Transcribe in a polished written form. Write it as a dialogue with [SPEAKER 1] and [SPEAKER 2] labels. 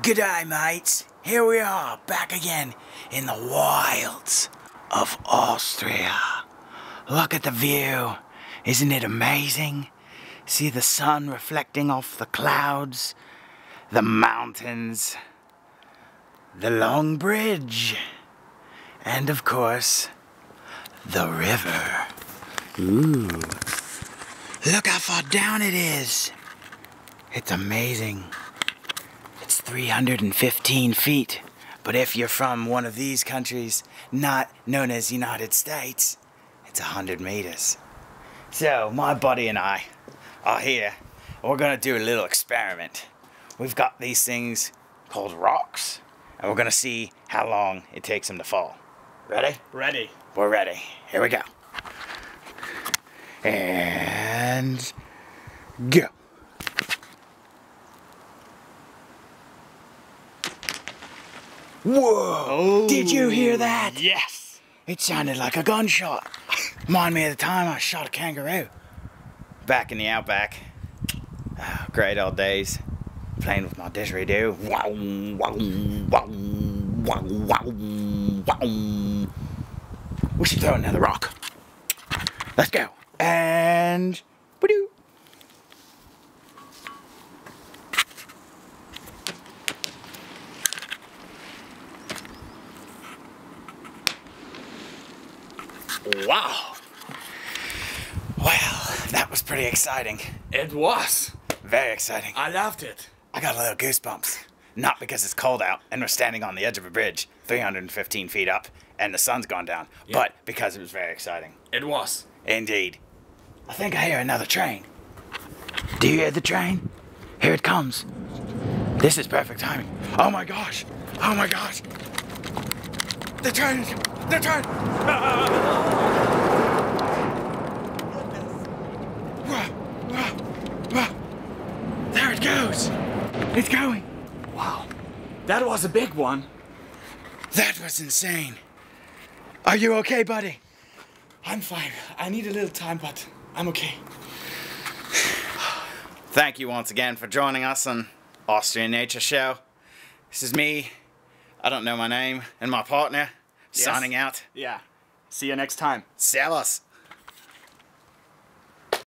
[SPEAKER 1] G'day, mates. Here we are, back again in the wilds of Austria. Look at the view. Isn't it amazing? See the sun reflecting off the clouds, the mountains, the long bridge, and of course, the river. Ooh. Look how far down it is. It's amazing. It's 315 feet. But if you're from one of these countries, not known as United States, it's 100 meters. So, my buddy and I are here. We're gonna do a little experiment. We've got these things called rocks, and we're gonna see how long it takes them to fall. Ready?
[SPEAKER 2] Ready.
[SPEAKER 1] We're ready. Here we go. And go. Whoa!
[SPEAKER 2] Oh,
[SPEAKER 1] did you hear that?
[SPEAKER 2] Yes.
[SPEAKER 1] It sounded like a gunshot. Remind me of the time I shot a kangaroo. Back in the outback. Oh, great old days. Playing with my didgeridoo. Wow, wow, wow, wow, wow. We should throw another rock. Let's go. And... ba-doo. Wow. Well, that was pretty exciting.
[SPEAKER 2] It was.
[SPEAKER 1] Very exciting.
[SPEAKER 2] I loved it.
[SPEAKER 1] I got a little goosebumps. Not because it's cold out and we're standing on the edge of a bridge 315 feet up and the sun's gone down, but because it was very exciting.
[SPEAKER 2] It was.
[SPEAKER 1] Indeed. I think I hear another train. Do you hear the train? Here it comes. This is perfect timing. Oh my gosh. Oh my gosh. The train. The train. There it goes. It's going.
[SPEAKER 2] Wow. That was a big one.
[SPEAKER 1] That was insane. Are you okay, buddy?
[SPEAKER 2] I'm fine. I need a little time, but I'm okay.
[SPEAKER 1] Thank you once again for joining us on Austrian Nature Show. This is me. I don't know my name, and my partner.
[SPEAKER 2] Yes.
[SPEAKER 1] Signing out.
[SPEAKER 2] Yeah. See you next time.
[SPEAKER 1] Servus.